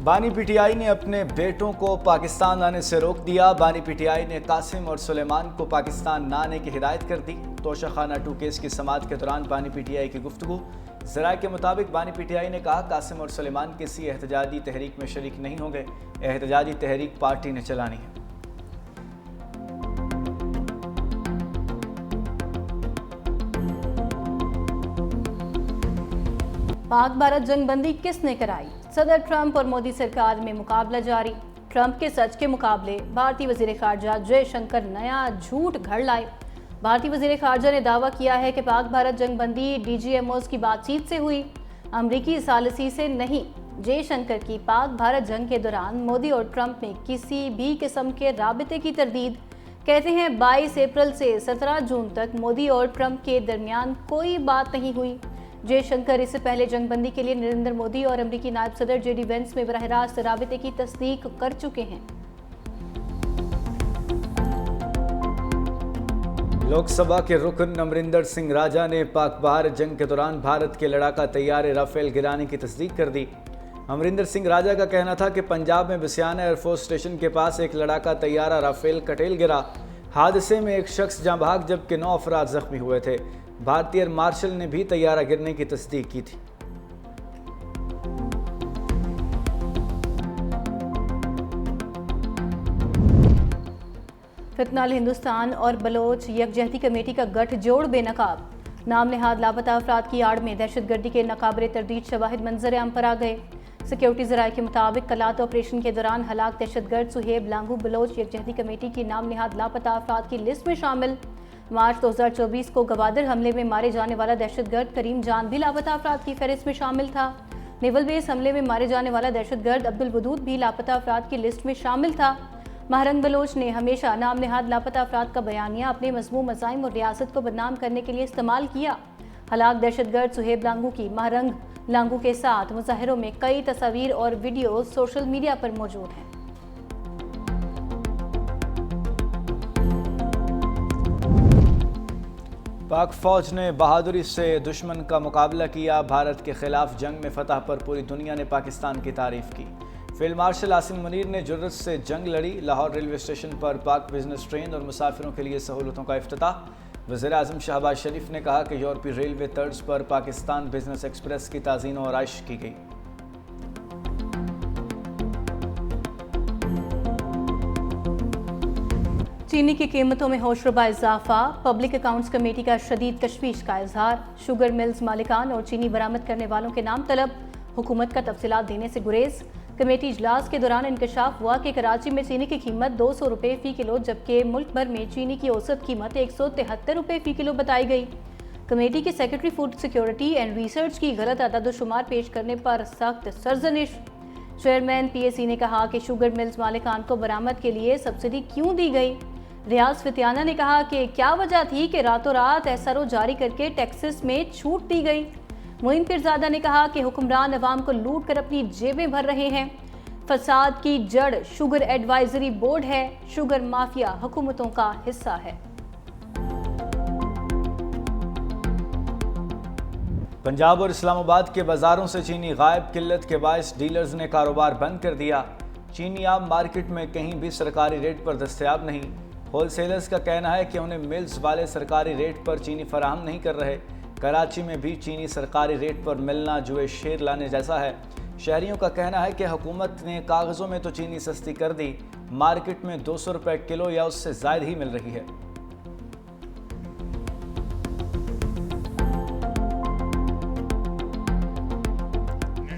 बानी पीटीआई ने अपने बेटों को पाकिस्तान आने से रोक दिया। बानी पीटीआई ने कासिम और सुलेमान को पाकिस्तान न आने की हिदायत कर दी। तोशाखाना 2 केस की समाअत के दौरान बानी पीटीआई की गुफ्तगू। ज़राए के मुताबिक बानी पीटीआई ने कहा, कासिम और सुलेमान किसी एहतजाजी तहरीक में शरीक नहीं होंगे। एहतजाजी तहरीक पार्टी ने चलानी है। पाक भारत जंगबंदी किसने कराई? सदर ट्रंप और मोदी सरकार में मुकाबला जारी। ट्रंप के सच के मुकाबले भारतीय वजीर खारजा जयशंकर नया झूठ घड़ लाए। भारतीय वजीर खारजा ने दावा किया है कि पाक भारत जंगबंदी डीजीएमओज की बातचीत से हुई, अमरीकी सालिसी से नहीं। जयशंकर की पाक भारत जंग के दौरान मोदी और ट्रंप में किसी भी किस्म के राबते की तरदीद। कहते हैं 22 अप्रैल से 17 जून तक मोदी और ट्रंप के दरमियान कोई बात नहीं हुई। जयशंकर इससे पहले जंगबंदी के लिए नरेंद्र मोदी और अमेरिकी नायब सदर जेडी वेंस में बराह रास्त राबते की तस्दीक कर चुके हैं। लोकसभा के रुकन अमरिंदर सिंह राजा ने पाक भारत जंग के दौरान भारत के लड़ाका तैयारे राफेल गिराने की तस्दीक कर दी। अमरिंदर सिंह राजा का कहना था कि पंजाब में बिसियाना एयरफोर्स स्टेशन के पास एक लड़ाका तैयारा राफेल कटेल गिरा। हादसे में एक शख्स जाँ भाग जबकि 9 अफराद जख्मी हुए थे। भारतीय एयर मार्शल ने भी तैयारा गिरने की तस्दीक की थी। फितनाल हिंदुस्तान और बलोच यकजहती कमेटी का गठजोड़ बेनकाब। नाम नेहाद लापता अफराद की आड़ में दहशतगर्दी के नाकाबिले तरदीद शवाहिद मंजर आम पर आ गए। सिक्योरिटी ज़राए के मुताबिक कलात ऑपरेशन के दौरान हलाक दहशतगर्द सुहेब लांगू बलोच यकजहती कमेटी की नाम नेहाद लापता अफराद की लिस्ट में शामिल। मार्च 2024 को गवादर हमले में मारे जाने वाला दहशतगर्द करीम जान भी लापता अफराद की फहरिस्त में शामिल था। नेवल बेस हमले में मारे जाने वाला दहशतगर्द अब्दुल वदूद भी लापता अफराद की लिस्ट में शामिल था। महरंग बलोच ने हमेशा नाम नेहाद लापता अफराद का बयानिया अपने मज़मूम मज़ाइम और रियासत को बदनाम करने के लिए इस्तेमाल किया। हलाक दहशतगर्द सुहेब लांगू की महरंग लांगू के साथ मुजाहिरों में कई तस्वीर और वीडियो सोशल मीडिया पर मौजूद हैं। पाक फौज ने बहादुरी से दुश्मन का मुकाबला किया। भारत के खिलाफ जंग में फतह पर पूरी दुनिया ने पाकिस्तान की तारीफ की। फील्ड मार्शल आसिम मुनीर ने जुर्रत से जंग लड़ी। लाहौर रेलवे स्टेशन पर पाक बिजनेस ट्रेन और मुसाफिरों के लिए सहूलतों का इफ्तिताह। वज़ीर आज़म शहबाज शरीफ ने कहा कि यूरोपीय रेलवे तर्ज पर पाकिस्तान बिजनेस एक्सप्रेस की ताज़ीन और आराइश की गई। चीनी की कीमतों में होशरुबा इजाफा। पब्लिक अकाउंट्स कमेटी का शदीद तशवीश का इजहार। शुगर मिल्स मालिकान और चीनी बरामद करने वालों के नाम तलब। हुकूमत का तफसीलात देने से गुरेज। कमेटी इजलास के दौरान इंकशाफ हुआ कि कराची में चीनी की कीमत 200 रुपये फ़ी किलो जबकि मुल्क भर में चीनी की औसत कीमत 173 रुपये फ़ी किलो बताई गई। कमेटी के secretary food security and research की गलत अदद-ओ-शुमार पेश करने पर सख्त सरजनिश। चेयरमैन PAC ने कहा कि शुगर मिल्स मालिकान को बरामद के लिए सब्सिडी क्यों दी गई। रियाज फितियाना ने कहा कि क्या वजह थी कि रातों रात SRO जारी करके टैक्सेस में छूट दी गई। मोइन पीरजादा ने कहा कि हुक्मरान अवाम को लूट कर अपनी जेबें भर रहे हैं। फसाद की जड़ शुगर एडवाइजरी बोर्ड है। शुगर माफिया हुकूमतों का हिस्सा है। पंजाब और इस्लामाबाद के बाजारों से चीनी गायब। किल्लत के बायस डीलर्स ने कारोबार बंद कर दिया। चीनी आम मार्केट में कहीं भी सरकारी रेट पर दस्तयाब नहीं। होलसेलर्स का कहना है कि उन्हें मिल्स वाले सरकारी रेट पर चीनी फराहम नहीं कर रहे। कराची में भी चीनी सरकारी रेट पर मिलना जुए शेर लाने जैसा है। शहरियों का कहना है कि हुकूमत ने कागज़ों में तो चीनी सस्ती कर दी, मार्केट में 200 रुपये किलो या उससे ज़ायद ही मिल रही है।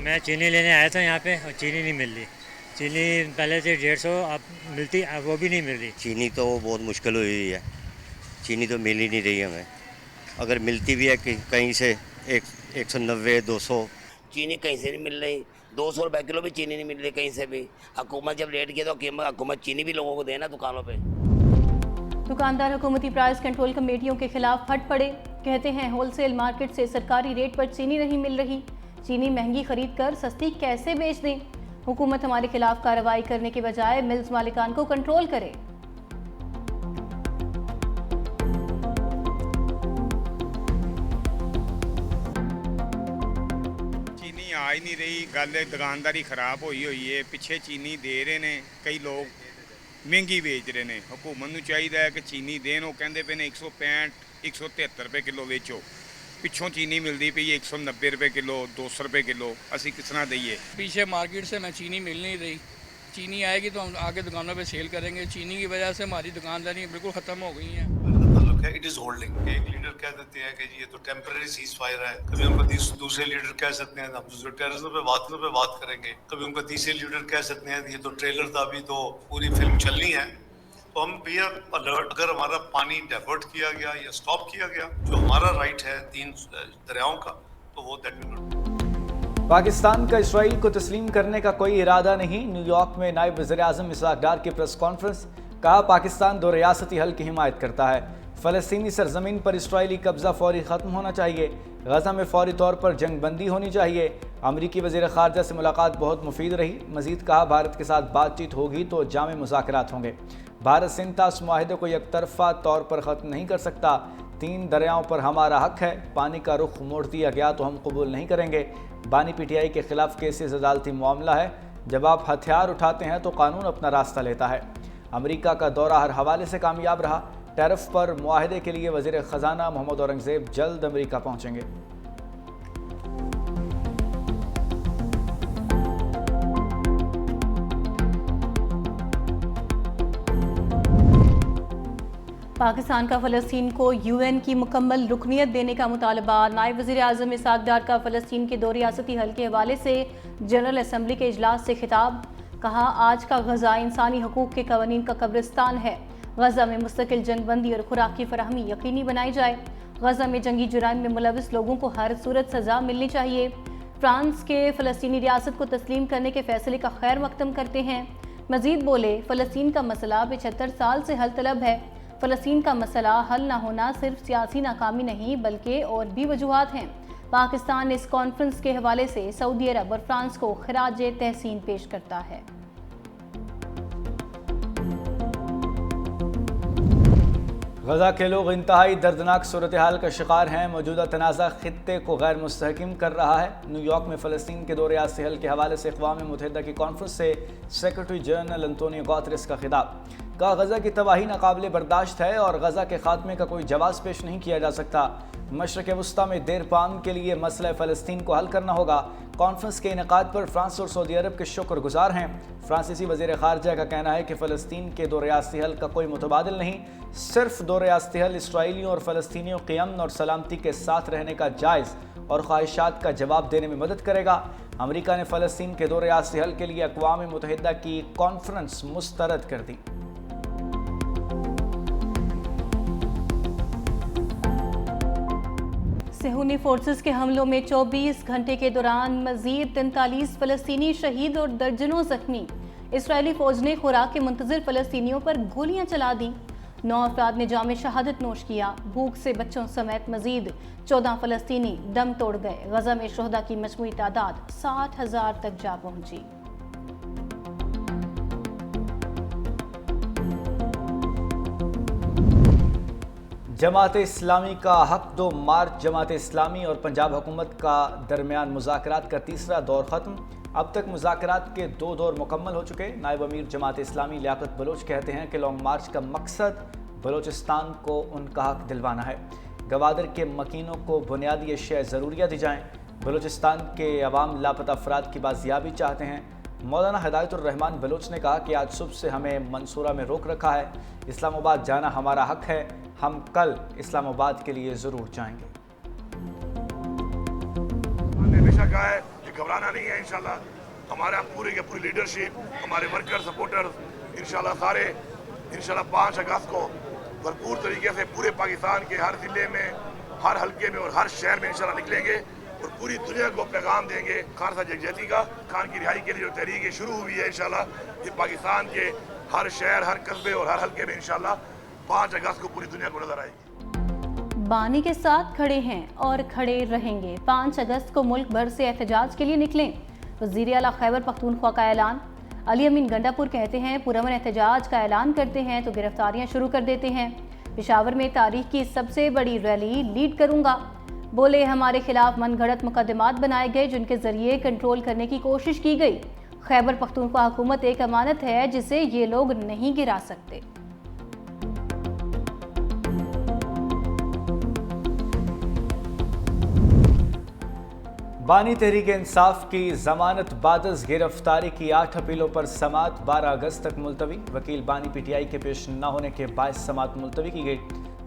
मैं चीनी लेने आया था यहाँ पे और चीनी नहीं मिल रही। चीनी पहले से 150 अब मिलती, अब वो भी नहीं मिल रही। चीनी तो बहुत मुश्किल हुई है। चीनी तो मिल ही नहीं रही हमें। अगर मिलती भी है कहीं से 190 200। चीनी कहीं से नहीं मिल रही। 200 रुपये किलो भी चीनी नहीं मिल रही कहीं से भी। हुकूमत जब रेट किया तो हुकूमत चीनी भी लोगों को देना दुकानों पे। दुकानदार हुकूमती प्राइस कंट्रोल कमेटियों के खिलाफ फट पड़े। कहते हैं होलसेल मार्केट से सरकारी रेट पर चीनी नहीं मिल रही। चीनी महंगी खरीद कर सस्ती कैसे बेच दें। हुकूमत हमारे खिलाफ कार्रवाई करने के बजाय मिल्स मालिकान को कंट्रोल करे। आ ਹੀ ਨਹੀਂ ਰਹੀ ਗੱਲ, ਦੁਕਾਨਦਾਰੀ ਖਰਾਬ ਹੋਈ ਹੈ। ਪਿੱਛੇ ਚੀਨੀ ਦੇ ਰਹੇ ਨੇ ਕਈ ਲੋਕ, ਮਹਿੰਗੀ ਵੇਚ ਰਹੇ ਨੇ। ਹਕੂਮਤ ਨੂੰ ਚਾਹੀਦਾ ਹੈ ਕਿ ਚੀਨੀ ਦੇਣ। ਉਹ ਕਹਿੰਦੇ ਪਏ ਨੇ 165 173 ਰੁਪਏ ਕਿਲੋ ਵੇਚੋ, ਪਿੱਛੋਂ चीनी मिलती पई 190 रुपये किलो, 200 रुपये किलो। असी किस तरह दईए? पीछे मार्केट से मैं चीनी मिल नहीं रही। चीनी आएगी तो हम आगे दुकानों पे सेल करेंगे। चीनी की वजह से हमारी दुकानदारी बिल्कुल ख़त्म हो गई है। It is holding. एक लीडर कह देते हैं कि ये तो टेम्पररी सीज फायर है, कभी उनको दूसरे लीडर कह सकते हैं हम दूसरे टेररिज्म पे बात करेंगे, कभी उनको तीसरे लीडर कह सकते हैं ये तो ट्रेलर था, अभी तो पूरी फिल्म चलनी है। तो हम बी आर अलर्ट। अगर हमारा पानी डाइवर्ट किया गया या स्टॉप किया गया, जो हमारा राइट है 3 दरियाओं का, तो वो दैट विल नॉट। पाकिस्तान का इसराइल को तस्लीम करने का कोई इरादा नहीं। न्यूयॉर्क में नायब वज़ीर-ए-आज़म इसहाक डार की प्रेस कॉन्फ्रेंस। कहा पाकिस्तान 2 रियासती हल की हिमायत करता है। फ़लस्तीनी सरजमीन पर इसराइली कब्ज़ा फौरी ख़त्म होना चाहिए। गज़ा में फौरी तौर पर जंग बंदी होनी चाहिए। अमरीकी वज़ीर ख़ारजा से मुलाकात बहुत मुफीद रही। मज़ीद कहा भारत के साथ बातचीत होगी तो जामे मुज़ाकरात होंगे। भारत सिंतास मुआहिदे को एकतरफा तौर पर ख़त्म नहीं कर सकता। 3 दरियाओं पर हमारा हक है। पानी का रुख मोड़ दिया गया तो हम कबूल नहीं करेंगे। बानी PTI के खिलाफ केसेस अदालती मामला है। जब आप हथियार उठाते हैं तो कानून अपना रास्ता लेता है। अमेरिका का दौरा हर हवाले से कामयाब रहा। टैरिफ पर मुआहिदे के लिए वज़ीर ख़जाना मोहम्मद औरंगज़ेब जल्द अमेरिका पहुँचेंगे। पाकिस्तान का फ़लस्तीन को UN की मुकम्मल रुकनियत देने का मुतालबा। नायब वज़ीर-ए-आज़म इसहाक डार का फ़लस्तीन के 2 रियासती हल के हवाले से जनरल असम्बली के इजलास से खिताब। कहा आज का गज़ा इंसानी हकूक़ के कवानीन का कब्रिस्तान है। गज़ा में मुस्तकिल जंगबंदी और खुराक की फराहमी यकीनी बनाई जाए। गज़ा में जंगी जुराइम में मुलविस लोगों को हर सूरत सज़ा मिलनी चाहिए। फ्रांस के फ़लस्तीनी रियासत को तस्लीम करने के फैसले का खैर मकदम करते हैं। मज़ीद बोले फ़लस्तीन का मसला 75 साल से हल तलब है। फ़लस्तीन का मसला हल न होना सिर्फ सियासी नाकामी नहीं बल्कि और भी वजूहात हैं। पाकिस्तान इस कॉन्फ्रेंस के हवाले से सऊदी अरब और फ्रांस को खिराज तहसीन पेश करता है। गज़ा के लोग इंतहाई दर्दनाक सूरत हाल का शिकार हैं। मौजूदा तनाज़ा खित्ते को गैर मुस्तहकम कर रहा है। न्यूयॉर्क में फ़लस्तीन के 2 रियासती हल के हवाले से अक़वाम मुत्तहिदा की कॉन्फ्रेंस से सेक्रेटरी जनरल अंतोनियो गुतेरेस का खिताब। कहा गज़ा की तबाही नाकाबिले बर्दाश्त है और गज़ा के खात्मे का कोई जवाब पेश नहीं किया जा सकता। मशरक़ वस्ता में देरपाम के लिए मसला फ़लस्तीन को हल करना होगा। कॉन्फ्रेंस के इनेकाद पर फ्रांस और सऊदी अरब के शुक्रगुजार हैं। फ्रांसीसी वज़ीर ख़ारजा का कहना है कि फ़लस्तीन के 2 रियासती हल का कोई मुतबादिल नहीं, सिर्फ 2 रियासती हल इसराइलियों और फ़लस्तीनियों के अमन और सलामती के साथ रहने का जायज़ और ख्वाहिशात का जवाब देने में मदद करेगा। अमरीका ने फ़लस्तीन के 2 रियासती हल के लिए अक़वाम मुत्तहिदा की कॉन्फ्रेंस मुस्तरद कर दी। सेहूनी फोर्सेस के हमलों में 24 घंटे के दौरान मजीद 43 फ़लस्तीनी शहीद और दर्जनों जख्मी। इसराइली फौज ने खुराक के मुंतज़िर फ़लस्तीनियों पर गोलियां चला दी। 9 अफराद ने जाम शहादत नोश किया। भूख से बच्चों समेत मजीद 14 फ़लस्तीनी दम तोड़ गए। गज़ा में शोहदा की मजमूई तादाद 60,000 तक जा पहुंची। जमात इस्लामी का हक 2 मार्च। जमात इस्लामी और पंजाब हुकूमत का दरमियान मुज़ाकरात का 3रा दौर ख़त्म। अब तक मुज़ाकरात के 2 दौर मुकम्मल हो चुके। नायब अमीर जमात इस्लामी लियाकत बलोच कहते हैं कि लॉन्ग मार्च का मकसद बलोचिस्तान को उनका हक दिलवाना है। गवादर के मकीनों को बुनियादी अशिया ज़रूरिया दी जाएँ। बलोचिस्तान के अवाम लापता अफराद की बाजियाबी चाहते हैं। मौलाना हिदायतुर्रहमान बलोच ने कहा कि आज सुबह से हमें मंसूरा में रोक रखा है। इस्लामाबाद जाना हमारा हक है। हम कल इस्लामाबाद के लिए ज़रूर जाएंगे। हमने हमेशा कहा है कि घबराना नहीं है। इंशाल्लाह हमारा पूरी के पूरी लीडरशिप, हमारे वर्कर सपोर्टर इंशाल्लाह सारे 5 अगस्त को भरपूर तरीके से पूरे पाकिस्तान के हर ज़िले में, हर हल्के में और हर शहर में इंशाल्लाह निकलेंगे और पूरी दुनिया को पैगाम देंगे खालसा यकजहती का। खान की रिहाई के लिए जो तहरीक शुरू हुई है इंशाल्लाह ये पाकिस्तान के हर शहर, हर कस्बे और हर हल्के में इंशाल्लाह 5 अगस्त को पूरी दुनिया को नजर आएगी। बानी के साथ खड़े हैं और खड़े रहेंगे। 5 अगस्त को मुल्क भर से एहतजाज के लिए निकलें। वज़ीर आला खैबर पख्तूनख्वा का ऐलान। अली अमीन गंडापुर कहते हैं पुरअमन एहतजाज का ऐलान करते हैं तो गिरफ्तारियां शुरू कर देते हैं। पेशावर में तारीख की सबसे बड़ी रैली लीड करूंगा। बोले, हमारे खिलाफ मनगढ़ंत मुकदमात बनाए गए जिनके जरिए कंट्रोल करने की कोशिश की गई। खैबर पख्तूनख्वा हुकूमत एक अमानत है जिसे ये लोग नहीं गिरा सकते। बानी तहरीक इंसाफ की जमानत बादस गिरफ्तारी की 8 अपीलों पर समात 12 अगस्त तक मुलतवी। वकील बानी पीटीआई के पेश न होने के बायस समात मुलतवी की गई।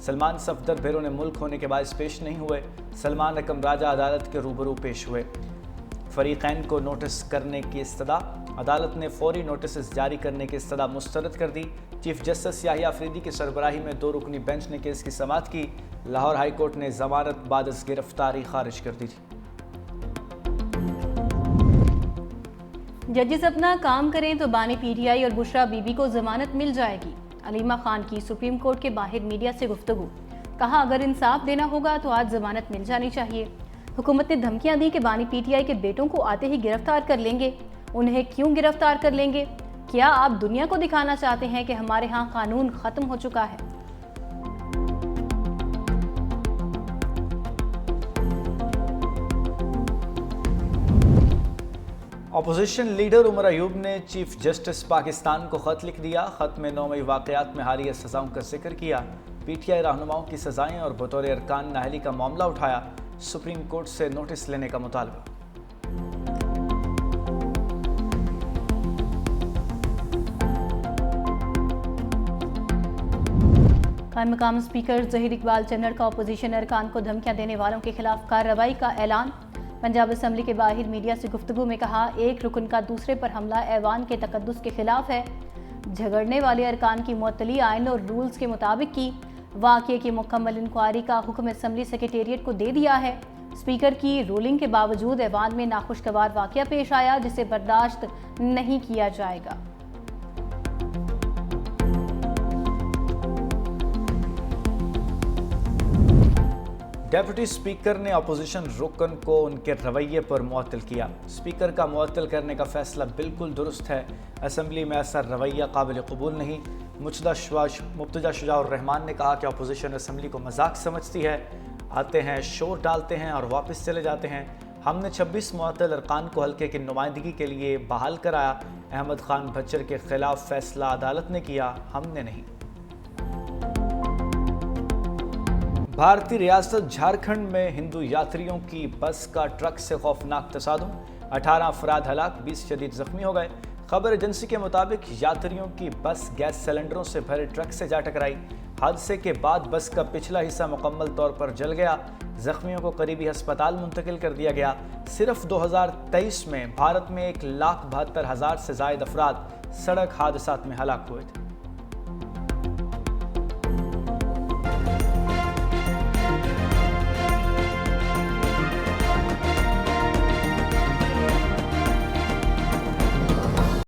सलमान सफदर बैरून मुल्क होने के बायस पेश नहीं हुए। सलमान अकम राजा अदालत के रूबरू पेश हुए। फरीकैन को नोटिस करने की इस्तदा। अदालत ने फौरी नोटिस जारी करने की इस्तदा मुस्तरद कर दी। चीफ जस्टिस याहिया अफरीदी की सरबराही में 2 रुकनी बेंच ने केस की समात की। लाहौर हाई कोर्ट ने जमानत बादस गिरफ्तारी खारिज कर दी थी। जजेस अपना काम करें तो बानी पीटीआई और बुशरा बीबी को जमानत मिल जाएगी। अलीमा खान की सुप्रीम कोर्ट के बाहर मीडिया से गुफ्तगू। कहा, अगर इंसाफ देना होगा तो आज जमानत मिल जानी चाहिए। हुकूमत ने धमकियां दी कि बानी पीटीआई के बेटों को आते ही गिरफ्तार कर लेंगे। उन्हें क्यों गिरफ्तार कर लेंगे? क्या आप दुनिया को दिखाना चाहते हैं कि हमारे यहाँ कानून खत्म हो चुका है? अपोजिशन लीडर उमर अयूब ने चीफ जस्टिस पाकिस्तान को खत लिख दिया। खत में 9 मई वाकयात में हालिया सजाओं का जिक्र किया। पीटीआई रहनुमाओं की सजाएं और बतौर अरकान नाअहली का मामला उठाया। सुप्रीम कोर्ट से नोटिस लेने का मुतालबा। कायम मकाम स्पीकर जहीर इकबाल चन्नड़ का अपोजिशन अरकान को धमकियां देने वालों के खिलाफ कार्रवाई का ऐलान। पंजाब असम्बली के बाहर मीडिया से गुफ्तगू में कहा, एक रुकन का दूसरे पर हमला ऐवान के तकद्दुस के खिलाफ है। झगड़ने वाले अरकान की मुअत्तली आइन और रूल्स के मुताबिक की। वाक़े की मुकम्मल इंक्वायरी का हुक्म असम्बली सेक्रेटेरिएट को दे दिया है। स्पीकर की रूलिंग के बावजूद ऐवान में नाखुशगवार वाक़या पेश आया जिसे बर्दाश्त नहीं किया जाएगा। डेप्यूटी स्पीकर ने अपोजिशन रुकन को उनके रवैये पर मुअत्तल किया। स्पीकर का मुअत्तल करने का फैसला बिल्कुल दुरुस्त है। असम्बली में ऐसा रवैया काबिल कबूल नहीं। मुर्तज़ा शुजाउर रहमान ने कहा कि अपोजिशन असम्बली को मजाक समझती है। आते हैं, शोर डालते हैं और वापस चले जाते हैं। हमने 26 मुअत्तल अरकान को हल्के की नुमाइंदगी के लिए बहाल कराया। अहमद खान भच्चर के खिलाफ फैसला अदालत ने किया, हमने नहीं। भारतीय रियासत झारखंड में हिंदू यात्रियों की बस का ट्रक से खौफनाक तसादुम। 18 अफराद हलाक, 20 शदीद जख्मी हो गए। खबर एजेंसी के मुताबिक यात्रियों की बस गैस सिलेंडरों से भरे ट्रक से जा टकराई। हादसे के बाद बस का पिछला हिस्सा मुकम्मल तौर पर जल गया। जख्मियों को करीबी अस्पताल मुंतकिल कर दिया गया। सिर्फ 2023 में भारत में 1,72,000 से ज़ायद अफराद सड़क हादसात में हलाक हुए थे।